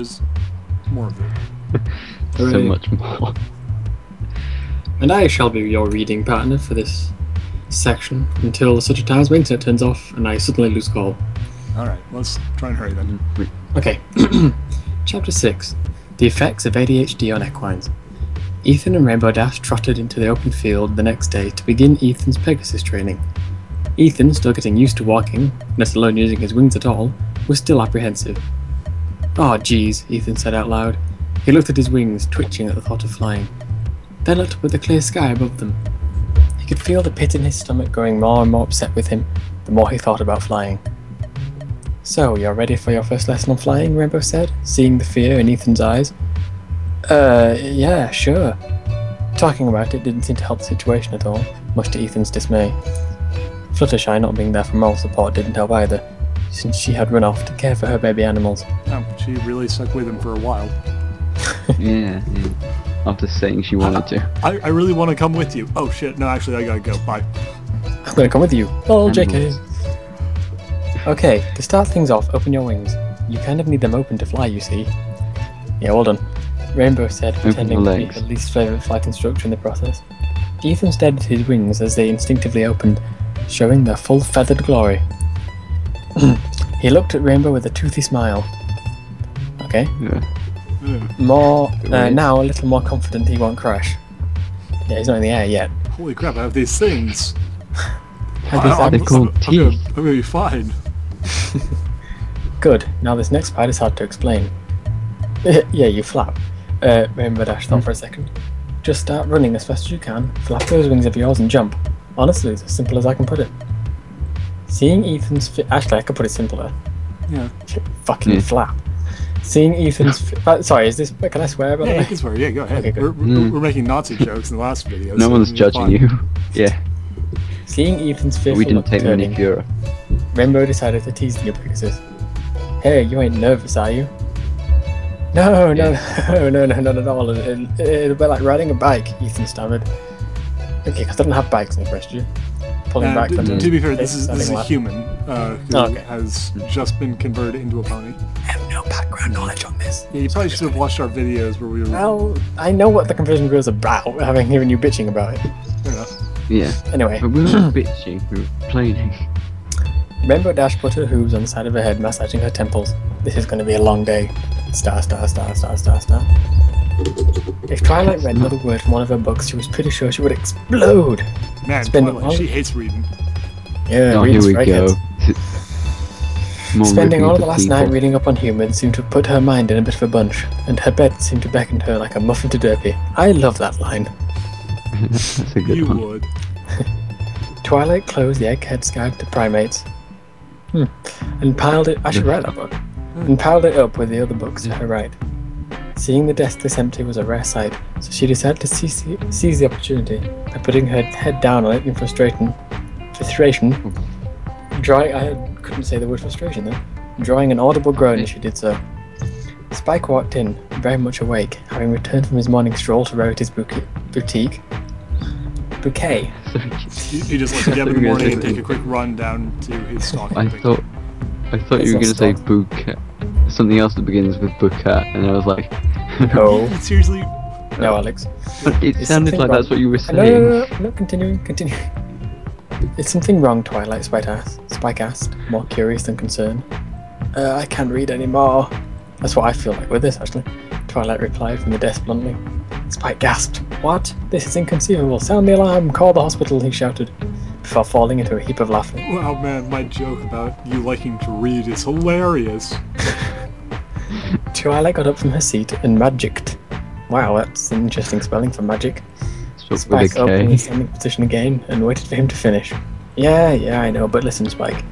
just more of it. So much more. And I shall be your reading partner for this section until such a time as my internet turns off and I suddenly lose call. Alright, let's try and hurry then. Okay. Chapter 6. The effects of ADHD on equines. Ethan and Rainbow Dash trotted into the open field the next day to begin Ethan's Pegasus training. Ethan, still getting used to walking, let alone using his wings at all, was still apprehensive. "Oh, geez," Ethan said out loud. He looked at his wings, twitching at the thought of flying. Then looked up at the clear sky above them. He could feel the pit in his stomach growing more and more upset with him, the more he thought about flying. "So, you're ready for your first lesson on flying?" Rainbow said, seeing the fear in Ethan's eyes. Yeah, sure." Talking about it didn't seem to help the situation at all, much to Ethan's dismay. Fluttershy not being there for moral support didn't help either, since she had run off to care for her baby animals. Oh, she really stuck with him for a while. Yeah. After saying she wanted to. I really want to come with you. Oh shit, no, actually I gotta go. Bye. "I'm gonna come with you." "Oh, JK. Okay, to start things off, open your wings. You kind of need them open to fly, you see." "Yeah, well done," Rainbow said, pretending to be her least favourite flight instructor in the process. Ethan stared at his wings as they instinctively opened, showing their full feathered glory. He looked at Rainbow with a toothy smile. Okay. Yeah. Now a little more confident he won't crash. Yeah, he's not in the air yet. Holy crap, I have these things. They're called teeth. I'm gonna be fine. Good. Now this next part is hard to explain. Yeah, you flap. Rainbow Dash thought for a second. "Just start running as fast as you can, flap those wings of yours and jump. Honestly, it's as simple as I can put it." Seeing Ethan's actually, I could put it simpler. Yeah. Fucking flap. Seeing Ethan's sorry, is this? Can I swear about it? Yeah, you can swear. Yeah, go ahead. Okay, good. We're making Nazi jokes in the last video. No one's judging you. Yeah. Seeing Ethan's fearful We didn't look take them any turning, purer. Rainbow decided to tease the new Pegasus. "Hey, you ain't nervous, are you?" No, not at all. It'll be like riding a bike," Ethan stammered. Okay, because I don't have bikes in the first year. Pulling back from to be fair, this is a laugh. human who has just been converted into a pony. I have no background knowledge on this. Yeah, you probably should have watched our videos where we were... Well, I know what the conversion was about, having heard you bitching about it. Fair enough. Yeah. Anyway. But we weren't bitching, we were complaining. Rainbow Dash put her hooves on the side of her head, massaging her temples. This is going to be a long day. Star, star, star, star, star, star. If Twilight read another word from one of her books, she was pretty sure she would explode. Man, Spending Twilight, she hates reading. Yeah, Oh, reading's here we go. Spending all of the last night reading up on humans seemed to have put her mind in a bit of a bunch, and her bed seemed to beckon to her like a muffin to Derpy. I love that line. That's a good You one. would. Twilight closed the Egghead's Guide to Primates. And piled it... I should write that book. And piled it up with the other books to her right. Seeing the desk this empty was a rare sight, so she decided to seize the opportunity by putting her head down on it in frustration, drawing... I couldn't say the word frustration then. Drawing an audible groan as she did so. Spike walked in, very much awake, having returned from his morning stroll to Rarity's boutique. Bouquet. He just lets you get up in the morning and take a quick run down to his stock. I thought you were going to say bouquet. Something else that begins with bouquet, and I was like... No. Seriously? No, Alex. It sounded like that's what you were saying. No, continuing. Is something wrong, Twilight? Spike asked, more curious than concerned. I can't read anymore. That's what I feel like with this, actually. Twilight replied from the desk bluntly. Spike gasped. What? This is inconceivable. Sound the alarm. Call the hospital, he shouted, before falling into a heap of laughter. Wow, man, my joke about you liking to read is hilarious. Twilight got up from her seat and magicked. Wow, that's an interesting spelling for magic. Spike opened his standing position again and waited for him to finish. Yeah, I know, but listen, Spike.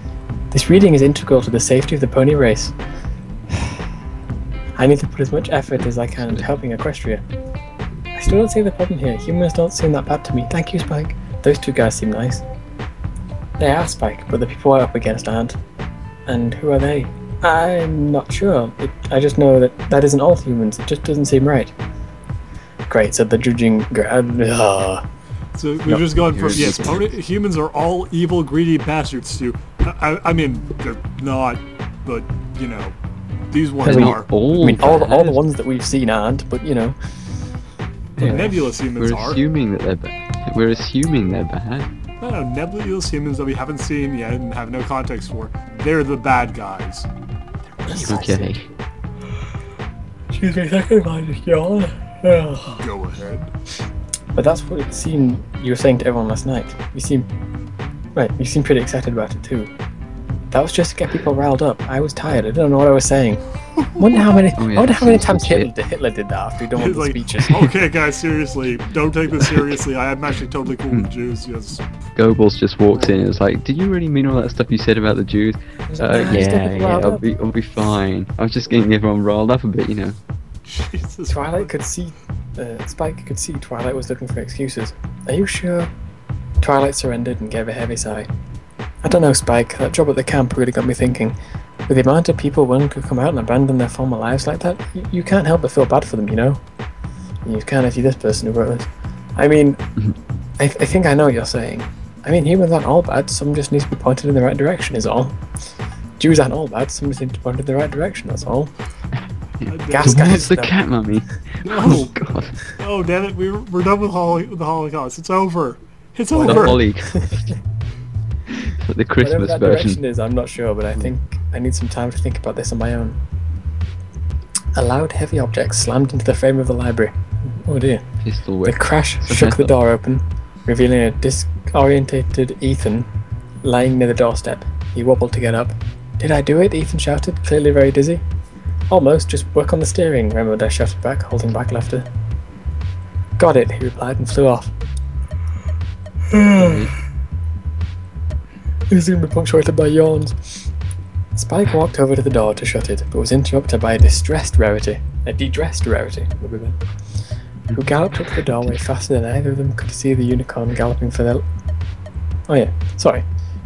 This reading is integral to the safety of the pony race. I need to put as much effort as I can into helping Equestria. I still don't see the problem here. Humans don't seem that bad to me. Thank you, Spike. Those two guys seem nice. They are, Spike, but the people we're up against aren't. And who are they? I'm not sure. I just know that isn't all humans. It just doesn't seem right. Great, so the judging... So we've just gone from, yes, humans are all evil, greedy bastards to... I mean, they're not, but, you know, These ones They're are. not all I mean, all the bad. ones that we've seen aren't, but you know. The nebulous humans We're are. assuming that they're bad. We're assuming they're bad. No, nebulous humans that we haven't seen yet and have no context for. They're the bad guys. Okay. Excuse me, second, I just yawn. Go ahead. But that's what it seemed you were saying to everyone last night. You seem pretty excited about it too. That was just to get people riled up. I was tired. I don't know what I was saying. I wonder how many times Hitler did that after he'd done one of the speeches. Okay, guys, seriously, don't take this seriously. I am actually totally cool with Jews. Yes. Goebbels just walks in and is like, "Did you really mean all that stuff you said about the Jews?" I'll be fine. I was just getting everyone riled up a bit, you know. Jesus. Twilight could see, Spike could see Twilight was looking for excuses. Are you sure? Twilight surrendered and gave a heavy sigh. I don't know, Spike. That job at the camp really got me thinking. With the amount of people willing to come out and abandon their former lives like that, you can't help but feel bad for them, you know? You can't see this person who wrote this. I mean, I think I know what you're saying. I mean, humans aren't all bad, some just need to be pointed in the right direction, is all. Jews aren't all bad, some just need to be pointed in the right direction, that's all. Gas guys, the cat mummy. No. Oh god. Oh, damn it, we're done with the Holocaust. It's over. It's The over. Holly. The Christmas Whatever that version. direction is, I'm not sure, but I think I need some time to think about this on my own. A loud, heavy object slammed into the frame of the library. Oh dear. Pistol The whip. crash It's a shook the pistol. door open, revealing a disorientated Ethan lying near the doorstep. He wobbled to get up. "Did I do it?" Ethan shouted, clearly very dizzy. "Almost, just work on the steering," Rainbow shouted back, holding back laughter. "Got it," he replied and flew off. He was be punctuated by yawns. Spike walked over to the door to shut it, but was interrupted by a dedressed Rarity, who galloped up to the doorway faster than either of them could see the unicorn galloping for their...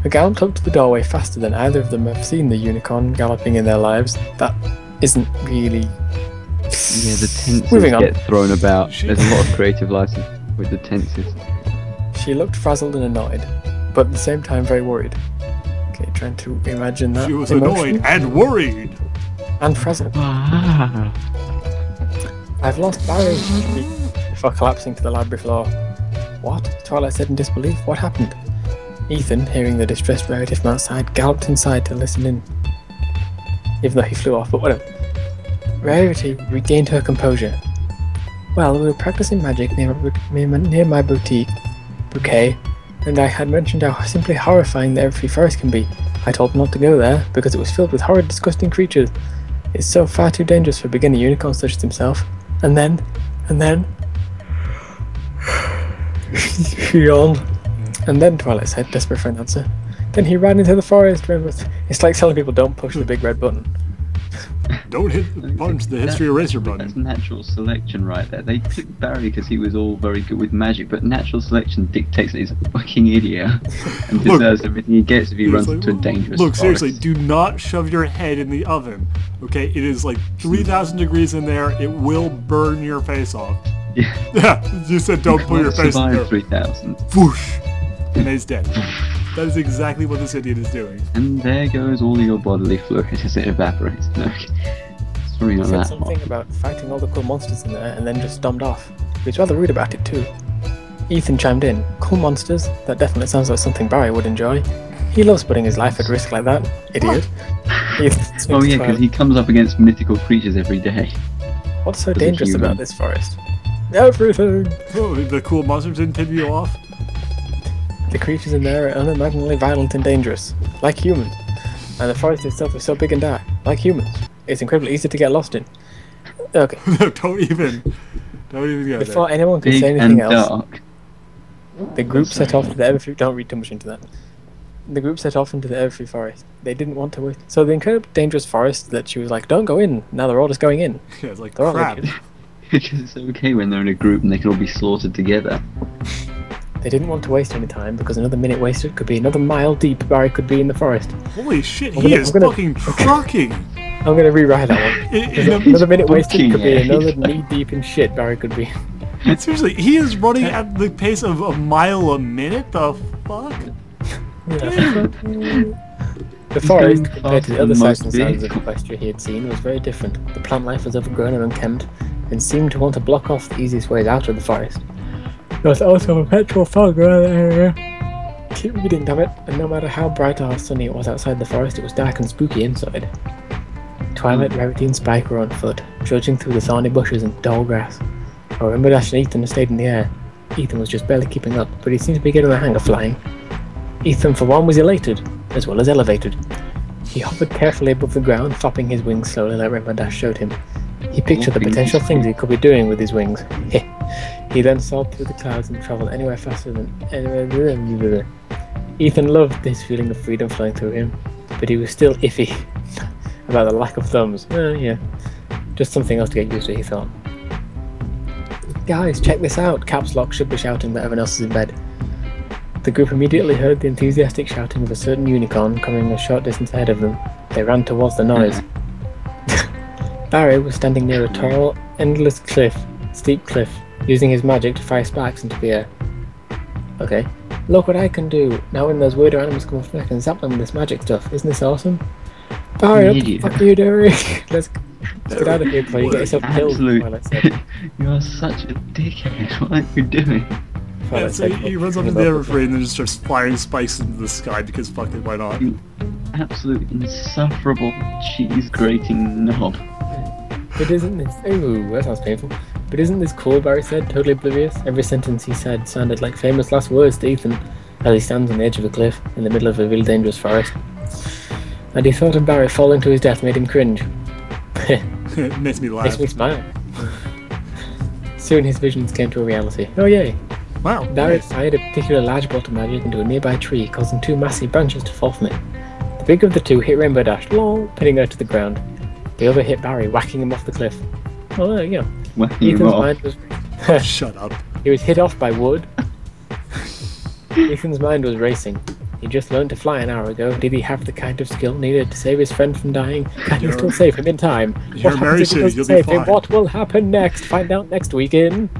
Who galloped up to the doorway faster than either of them have seen the unicorn galloping in their lives. That isn't really... Yeah, the tenses Moving on. get thrown about. There's a lot of creative license with the tenses. She looked frazzled and annoyed, but at the same time very worried. Okay, trying to imagine that She was emotion. annoyed and worried. And frazzled. "I've lost Barry," she shrieked, before collapsing to the library floor. "What?" Twilight said in disbelief. "What happened?" Ethan, hearing the distressed Rarity from outside, galloped inside to listen in. Even though he flew off, but whatever. Rarity regained her composure. "Well, we were practicing magic near my bouquet, and I had mentioned how simply horrifying the Everfree Forest can be. I told them not to go there, because it was filled with horrid, disgusting creatures. It's so far too dangerous for a beginner unicorn such as himself. And then... She yawned. "And then," Twilight said, desperate for an answer. "Then he ran into the forest." It's like telling people don't push the big red button. Don't punch the history eraser button. That's natural selection right there. They picked Barry because he was all very good with magic, but natural selection dictates that he's a fucking idiot and deserves everything he gets if he runs into a dangerous Look, forest. seriously, do not shove your head in the oven. Okay, it is like 3,000 degrees in there. It will burn your face off. Yeah. Yeah, you said don't put your face in there. Survive 3,000. Whoosh, and he's dead. That is exactly what this idiot is doing. And there goes all your bodily fluid as it evaporates. No, it's probably not He said that something hot. about fighting all the cool monsters in there and then just stormed off. He was rather rude about it too. Ethan chimed in. "Cool monsters? That definitely sounds like something Barry would enjoy. He loves putting his life at risk like that. Idiot." Oh yeah, because he comes up against mythical creatures every day. What's so as a dangerous human. about this forest? Everything! Oh, the cool monsters didn't tip you off? The creatures in there are unimaginably violent and dangerous, like humans. And the forest itself is so big and dark, like humans. It's incredibly easy to get lost in. Okay, No, don't even go there. before anyone can Big say and anything else, dark. the group set off to the Everfree... Don't read too much into that. The group set off into the Everfree forest. They didn't want to wait. So the incredibly dangerous forest that she was like, "Don't go in." Now they're all just going in. Yeah, it's like They're all crap. naked. Because it's okay when they're in a group and they can all be slaughtered together. They didn't want to waste any time because another minute wasted could be another mile deep Barry could be in the forest. Holy shit, I'm he gonna- is I'm gonna- fucking trucking! I'm gonna rewrite that one. Another minute wasted could be booking another it. knee deep in shit Barry could be. Seriously, he is running at the pace of a mile a minute? The fuck? Yeah. The forest, compared to the other sights and sounds of Equestria he had seen, was very different. The plant life was overgrown and unkempt, and seemed to want to block off the easiest ways out of the forest. There was also a perpetual fog around the area. Keep reading, damn it, and no matter how bright or sunny it was outside the forest, it was dark and spooky inside. Twilight, Rarity, and Spike were on foot, trudging through the thorny bushes and tall grass. While Rainbow Dash and Ethan stayed in the air. Ethan was just barely keeping up, but he seemed to be getting the hang of flying. Ethan, for one, was elated, as well as elevated. He hovered carefully above the ground, flapping his wings slowly like Rainbow Dash showed him. He pictured the potential things he could be doing with his wings. He then soared through the clouds and travelled anywhere faster than anywhere. Ethan loved this feeling of freedom flowing through him, but he was still iffy about the lack of thumbs. Yeah, just something else to get used to, he thought. Guys, check this out! Caps Lock should be shouting, but everyone else is in bed. The group immediately heard the enthusiastic shouting of a certain unicorn coming a short distance ahead of them. They ran towards the noise. Barry was standing near a tall, endless steep cliff, using his magic to fire sparks into the air. Okay. Look what I can do! Now when those weirder animals come off, I can zap them with this magic stuff. Isn't this awesome? Barry, what the fuck are you doing? Let's get out of here before you get yourself killed. You are such a dickhead. What are you doing? Yeah, so he runs up to the evergreen and then just starts firing spikes into the sky because fuck it, why not? You absolute insufferable cheese grating knob. But isn't this... Ooh, that sounds painful. But isn't this cool, Barry said, totally oblivious? Every sentence he said sounded like famous last words to Ethan as he stands on the edge of a cliff in the middle of a really dangerous forest. And he thought of Barry falling to his death made him cringe. It makes me laugh. Makes me smile. Soon his visions came to a reality. Oh yay! Wow. Barry fired a particularly large bolt of magic into a nearby tree, causing two massive branches to fall from it. The bigger of the two hit Rainbow Dash, lol, pinning her to the ground. The other hit Barry, whacking him off the cliff. Oh, there you go. Ethan's mind was... Shut up. He was hit off by wood. Ethan's mind was racing. He just learned to fly an hour ago. Did he have the kind of skill needed to save his friend from dying? Can he still save him in time? You're very soon, you'll be fine. What will happen next? Find out next week in...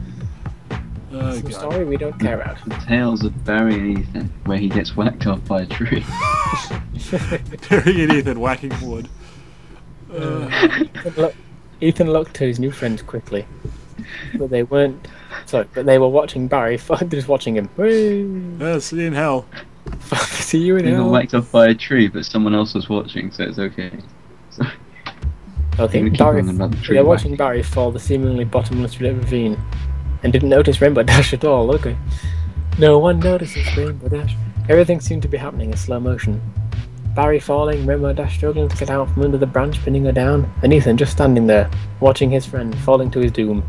Some God. Story we don't care about. The Tales of Barry and Ethan, where he gets whacked off by a tree. Barry and Ethan whacking wood. Ethan looked to his new friends quickly, but they weren't. Sorry, but they were watching Barry. Just watching him. See you in hell. See you in hell. He got whacked off by a tree, but someone else was watching, so it's okay. So, okay, they're watching Barry fall the seemingly bottomless ravine, and didn't notice Rainbow Dash at all. Okay, no one notices Rainbow Dash. Everything seemed to be happening in slow motion. Barry falling, Rainbow Dash struggling to get out from under the branch, pinning her down, and Ethan just standing there, watching his friend falling to his doom.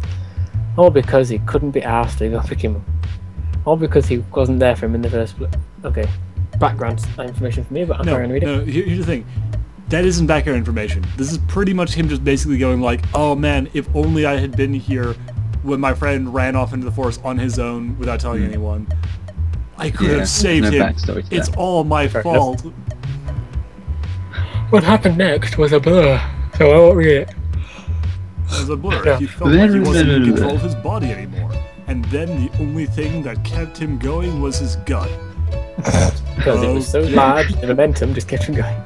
All because he couldn't be asked to go pick him up. All because he wasn't there for him in the first place. Okay, background information for me, but I'm not going to read it. No, here's the thing. That isn't background information. This is pretty much him just basically going like, oh man, if only I had been here when my friend ran off into the forest on his own without telling anyone. I could have saved him. It's all my fault. What happened next was a blur, so I won't read it. It was a blur. Yeah. He felt like he wasn't in control of his body anymore. And then the only thing that kept him going was his gut. Because it was so large, the momentum just kept him going.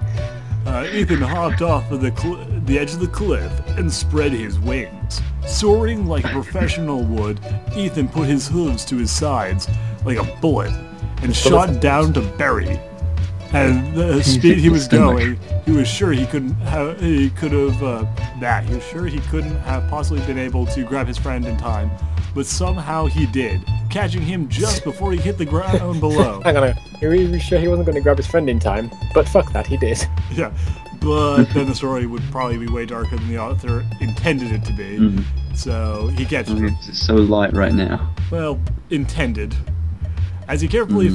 Ethan hopped off of the edge of the cliff and spread his wings. Soaring like a professional would, Ethan put his hooves to his sides like a bullet and shot down to Barry. At the speed he was going, he was sure he couldn't have possibly been able to grab his friend in time, but somehow he did, catching him just before he hit the ground below. Hang on, he was sure he wasn't going to grab his friend in time, but fuck that, he did. Yeah, but then the story would probably be way darker than the author intended it to be, so he catches him. It's so light right now. Well, intended. As he carefully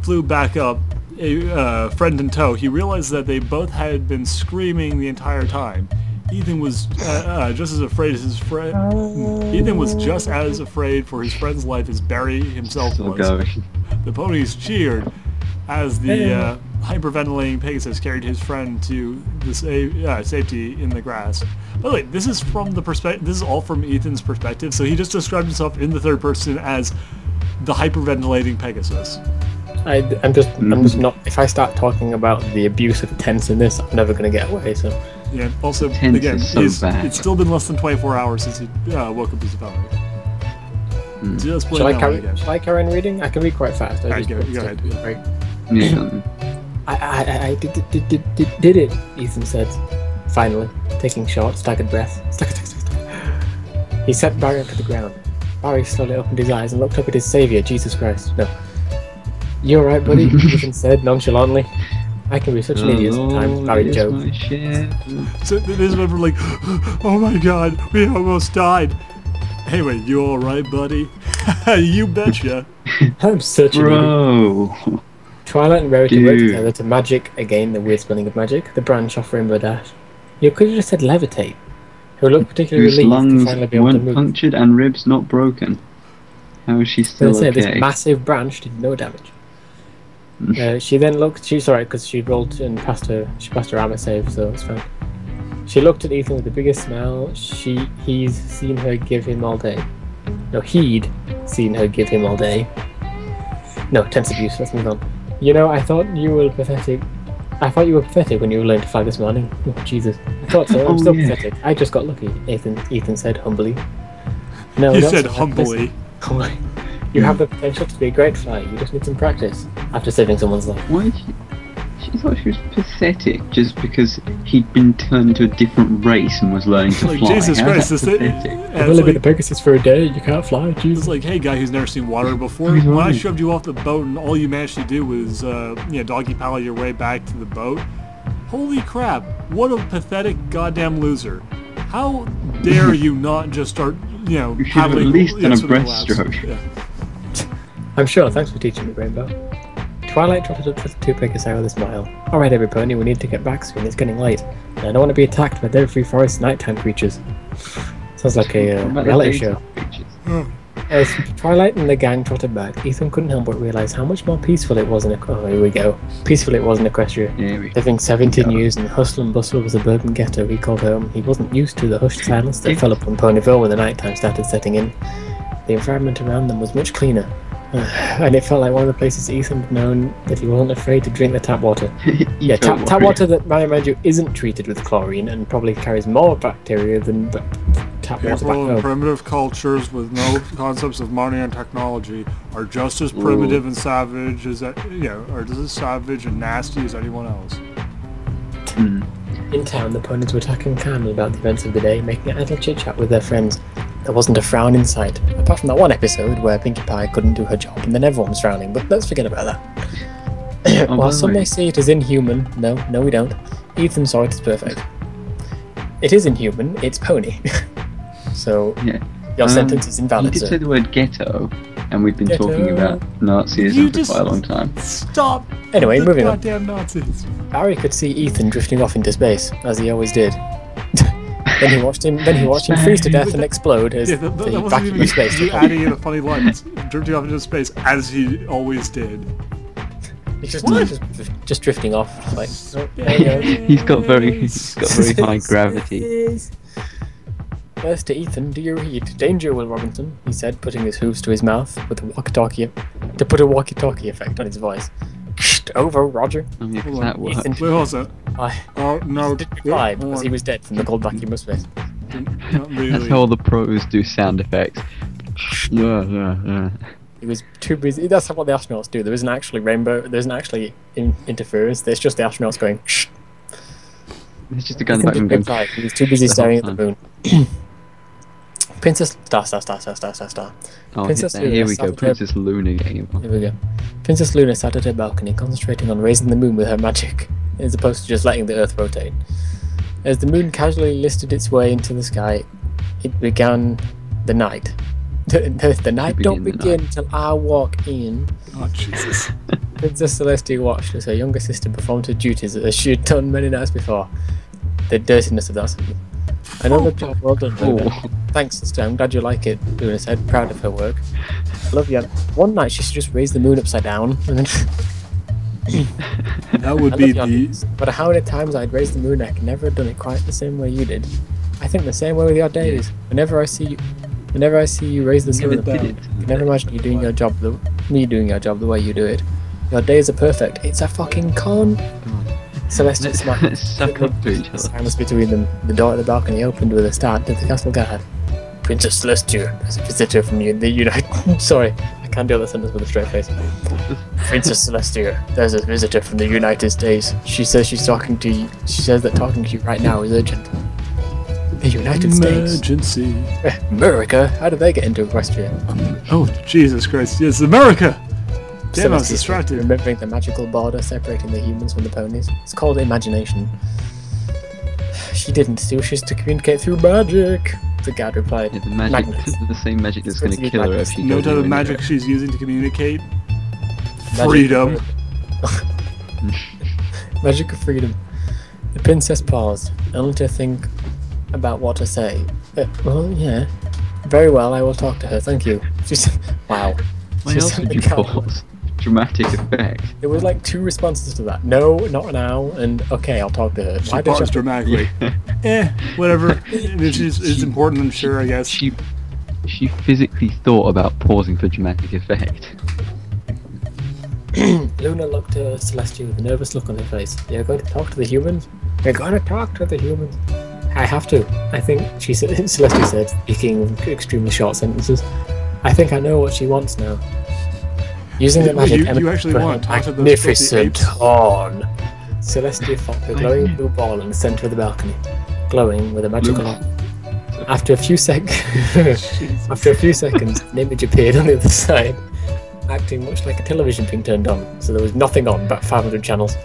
flew back up, a friend in tow, he realized that they both had been screaming the entire time. Ethan was just as afraid as his friend. Ethan was just as afraid for his friend's life as Barry himself was. The ponies cheered as the hyperventilating Pegasus carried his friend to the safety in the grass. By the way, this is from the perspective. This is all from Ethan's perspective. So he just described himself in the third person as the hyperventilating Pegasus. I'm just not. If I start talking about the abuse of tense in this, I'm never going to get away. So Yeah. Also, Tense again, is so bad. it's still been less than 24 hours since he woke up as a power. Just shall I carry on reading? I can read quite fast. Alright, go ahead. Right. Yeah. I did it, Ethan said, finally, taking short, staggered breaths. He set Barry onto the ground. Barry slowly opened his eyes and looked up at his saviour, Jesus Christ. No. You alright, buddy? Ethan said nonchalantly. I can be such an idiot sometimes, Barry joked. So this is when we're like, oh my god, we almost died. Anyway, you alright, buddy? You betcha. I'm such an idiot. Twilight and Rarity worked together to magic, again the weird spelling of magic, the branch off Rainbow Dash. You could have just said levitate. Who looked particularly Whose relieved lungs to finally be able to weren't move. punctured and ribs not broken. How is she still okay? This massive branch did no damage. She then looked. She's alright because she rolled and passed her armor save, so it's fine. She looked at Ethan with the biggest smile he's seen her give him all day. No, he'd seen her give him all day. No, tense abuse. Let's move on. You know, I thought you were pathetic. I thought you were pathetic when you learned to fly this morning. Oh, Jesus. I thought so. I'm still pathetic. I just got lucky, Ethan said humbly. No, you said humbly. Humbly. You have the potential to be a great flyer. You just need some practice after saving someone's life. Why? She thought she was pathetic just because he'd been turned to a different race and was learning to like, fly. Jesus Christ, How's that pathetic? I've only been a Pegasus for a day. You can't fly. Jesus. It's like, hey, guy who's never seen water before. When I shoved you off the boat and all you managed to do was, doggy paddle your way back to the boat. Holy crap! What a pathetic goddamn loser! How dare you not just start, You should have paddling? at least done a swimming laps. breaststroke. Yeah. I'm sure. Thanks for teaching me, Rainbow. Twilight trotted up to the two Pegasus with a smile. Alright, every pony, we need to get back soon. It's getting late. And I don't want to be attacked by their free forest nighttime creatures. Sounds like a reality show. As Twilight and the gang trotted back, Ethan couldn't help but realise how much more peaceful it was in Peaceful it was in Equestria. Living 17 years in the hustle and bustle of a suburban ghetto he called home, he wasn't used to the hushed silence that fell upon Ponyville when the nighttime started setting in. The environment around them was much cleaner. And it felt like one of the places Ethan had known that he wasn't afraid to drink the tap water. Tap water that, mind you, isn't treated with chlorine and probably carries more bacteria than tap water back People in home. primitive cultures with no concepts of money and technology are just as primitive and savage as or just as savage and nasty as anyone else. In town, the ponies were talking calmly about the events of the day, making idle chit-chat with their friends. There wasn't a frown in sight, apart from that one episode where Pinkie Pie couldn't do her job and then everyone was frowning, but let's forget about that. While some may see it as inhuman, no we don't, Ethan saw it as perfect. It is inhuman, it's pony. So, your sentence is invalid, You did say the word ghetto, and we've been talking about Nazism for quite a long time. Stop! Anyway, moving on. Goddamn Nazis. Barry could see Ethan drifting off into space, as he always did. Then he watched him freeze to death and explode as that the wasn't vacuum even of space. you adding in a funny line. It's drifting off into space as he always did. He's just drifting off. Like, He's got very high gravity. First to Ethan, do you read? Danger, Will Robinson, he said, putting his hooves to his mouth with a walkie-talkie to put a walkie-talkie effect on his voice. Over, Roger. That worked. Wait, hold on. Oh, no. Didn't reply because he was dead from the cold vacuum of space. Not really. That's how all the pros do sound effects. Yeah. He was too busy. That's what the astronauts do. There isn't actually interference. There's just the astronauts going. It's just a guy in the background going. He was too busy staring at the moon. Princess star. Oh, Princess Luna here we go. sat at Princess Luna game. Here we go. Princess Luna sat at her balcony, concentrating on raising the moon with her magic, as opposed to just letting the Earth rotate. As the moon casually listed its way into the sky, it began the night. The night don't begin till I walk in. Oh, Jesus. Princess Celestia watched as her younger sister performed her duties as she had done many nights before. The dirtiness of that sentence. Another job well done, Luna. Thanks, sister. I'm glad you like it, Luna said, proud of her work. I love you. One night she should just raise the moon upside down and then... That would be the... But how many times I'd raised the moon, I could never have done it quite the same way you did. I think the same way with your days. Whenever I see you raise the sun, I can never imagine you doing your job the way you do it. Your days are perfect. It's a fucking con. Celestia smiled. Let's suck up to each other. Silence between them. The door at the balcony opened with a start to the castle guard. Princess Celestia, there's a visitor from the United... Sorry, I can't do that sentence with a straight face. Princess Celestia, there's a visitor from the United States. She says she's talking to you. She says that talking to you right now is urgent. The United States? Emergency. America? How did they get into Equestria? Oh, Jesus Christ. Yes, America! Damn, I was Celestia, distracted. remembering the magical border separating the humans from the ponies. It's called imagination. She didn't. She wishes to communicate through magic. The guard replied. Yeah, the magic, the same magic that's going to kill her if she No goes type of anywhere. magic she's using to communicate. Magic Freedom. Magic of freedom. The princess paused, only to think about what to say. Well, yeah. Very well, I will talk to her, thank you. She said, wow. Why She else sent would the you guard- pause? Dramatic effect. There was like 2 responses to that. No, not now, and okay, I'll talk to her. She Why did paused dramatically. Whatever. If it's important, I'm sure, I guess. She physically thought about pausing for dramatic effect. Luna looked at Celestia with a nervous look on her face. You're going to talk to the humans? You're going to talk to the humans? I have to. I think, she said, Celestia said, speaking extremely short sentences. I think I know what she wants now. Using the magic You actually for want to her talk to those magnificent filthy apes? horn. Celestia fought the glowing blue ball in the centre of the balcony, glowing with a magical light. After a few seconds, an image appeared on the other side, acting much like a television being turned on, so there was nothing on but 500 channels.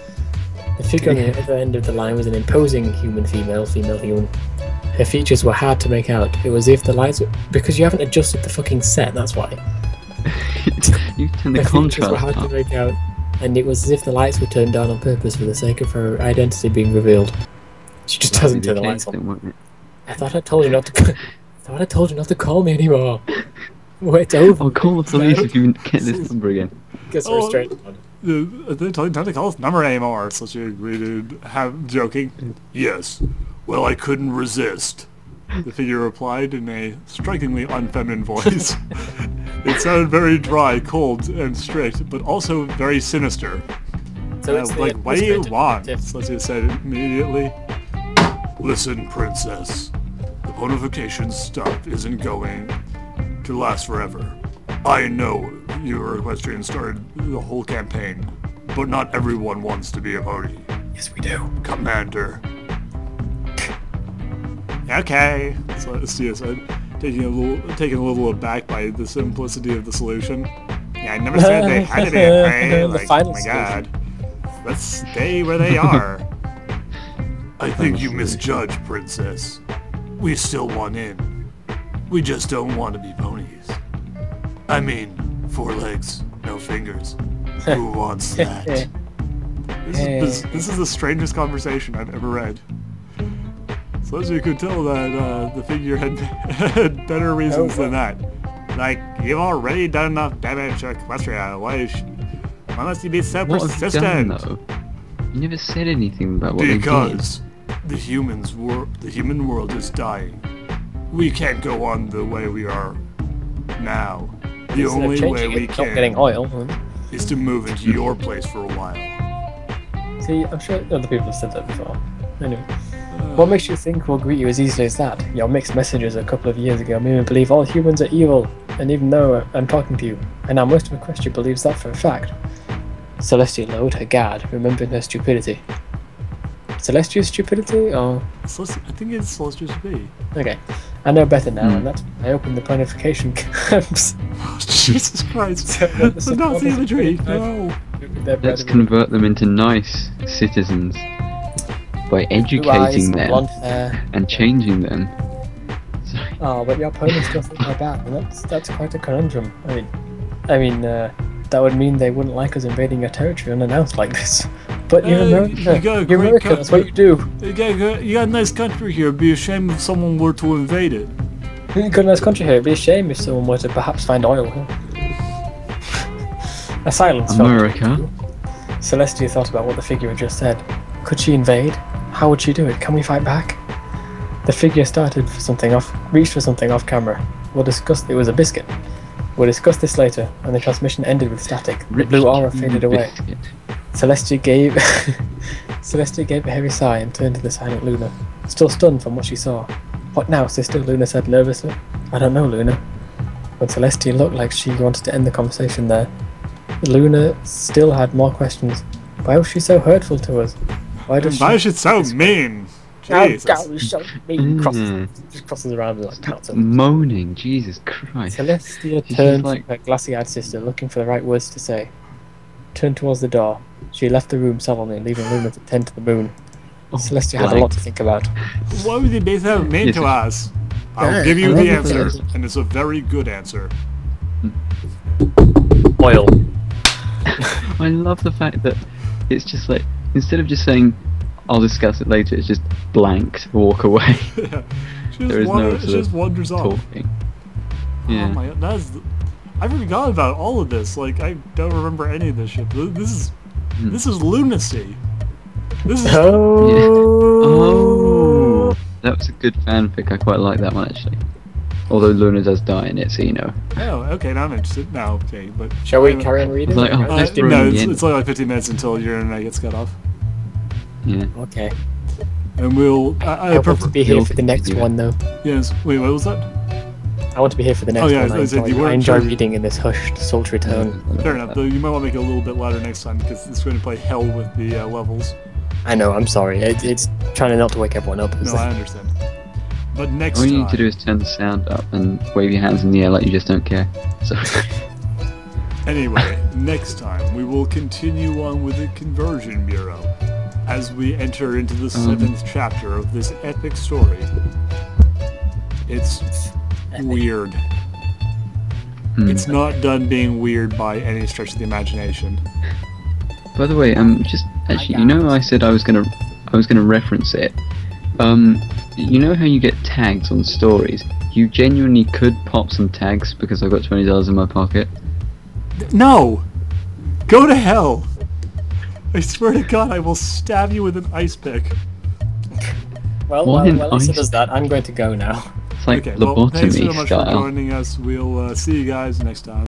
The figure on the other end of the line was an imposing female human. Her features were hard to make out. It was as if the lights were... Because you haven't adjusted the fucking set, that's why. You turn the Her features were contrast hard to up. make out, and it was as if the lights were turned down on purpose for the sake of her identity being revealed. She just doesn't turn the lights on. I thought I told you not to call me anymore. Wait, it's over. I'll call the police if you get this number again. Gets her straight on. They're telling not to call this number anymore, so she agreed to have joking. Yes. Well, I couldn't resist. The figure replied in a strikingly unfeminine voice. It sounded very dry, cold, and strict, but also very sinister. So it's Like, what do you illustrated want? detective. Celestia said immediately. Listen, princess. The ponification stuff isn't going to last forever. I know your equestrian started the whole campaign, but not everyone wants to be a pony. Yes, we do. Commander. Okay. Celestia said, taken a little aback by the simplicity of the solution. Yeah, I never said they had to be a pony. The Like, final oh my god. Let's stay where they are. I think you misjudge, princess. We still want in. We just don't want to be ponies. I mean, 4 legs, no fingers. Who wants that? This is the strangest conversation I've ever read. So as you could tell that the figure had better reasons than that. Like, you've already done enough damage to Equestria. Why must you be so What have you persistent? done, though? You never said anything about what Because the human world is dying. We can't go on the way we are now. The only way we Not getting can oil. is to move into your place for a while. See, I'm sure other people have said that before. Anyway. What makes you think we'll greet you as easily as that? Your mixed messages a couple of years ago made me believe all humans are evil, and even though I'm talking to you, and now most of Equestria believes that for a fact. Celestia lowered her guard, remembering her stupidity. Celestia's stupidity, or... I think it's Celestia's B. Okay. I know better now, and that's why I opened the ponification camps. Oh, Jesus Christ. That's So not the the imagery. support- No. Let's convert them into nice citizens by educating blue eyes, them blonde hair. and changing them. Sorry. Oh, but your ponies still think they're bad, and that's quite a conundrum. I mean, that would mean they wouldn't like us invading your territory unannounced like this. But you're America. you got a You're great America. That's what you do. You got a nice country here. It'd be a shame if someone were to invade it. You got a nice country here. It'd be a shame if someone were to perhaps find oil here. A silence fell. America? Celestia thought about what the figure had just said. Could she invade? How would she do it? Can we fight back? The figure reached for something off camera. We'll discuss it was a biscuit. We'll discuss this later, and the transmission ended with static. The blue aura faded away. Biscuit. Celestia gave Celestia gave a heavy sigh and turned to the silent Luna, still stunned from what she saw. What now, sister? Luna said nervously. I don't know, Luna. When Celestia looked like she wanted to end the conversation there, Luna still had more questions. Why was she so hurtful to us? Why is she so mean? Jesus. So mean. Just crosses around and like counts up. Moaning, Jesus Christ. Celestia turned to her glassy-eyed sister, looking for the right words to say. Turned towards the door. She left the room sullenly, leaving Luna to tend to the moon. Celestia had a lot to think about. What would they be so mean to us? I'll give you the answer, and it's a very good answer. Oil. I love the fact that it's just like, instead of just saying, I'll discuss it later, it's just blank to walk away. Yeah. There is no she just wanders off. talking. Yeah. Oh my god, I forgot about all of this. Like, I don't remember any of this shit. This is lunacy. This is... Oh, that was a good fanfic. I quite like that one actually. Although Luna does die in it, so you know. Oh, okay, now I'm interested. No, okay, but... Shall we carry on reading? Like, no, it's only like 15 minutes until your internet gets cut off. Yeah. Okay. And we'll... I want to be here for the next one, though. Yes. Wait, what was that? I want to be here for the next one. I enjoy reading in this hushed, sultry tone. Fair enough, though you might want to make it a little bit louder next time, because it's going to play hell with the levels. I know, I'm sorry. It's trying not to wake everyone up. No, I understand. But next All time... you need to do is turn the sound up and wave your hands in the air like you just don't care. So. Anyway, next time we will continue on with the Conversion Bureau as we enter into the 7th chapter of this epic story. It's weird. It's not done being weird by any stretch of the imagination. By the way, just actually, you know, I said I was gonna reference it. You know how you get tags on stories? You genuinely could pop some tags because I've got $20 in my pocket. No! Go to hell! I swear to God, I will stab you with an ice pick. Well, while Lisa does that, I'm going to go now. It's like okay, well, thanks so lobotomy much style. for joining us. We'll see you guys next time.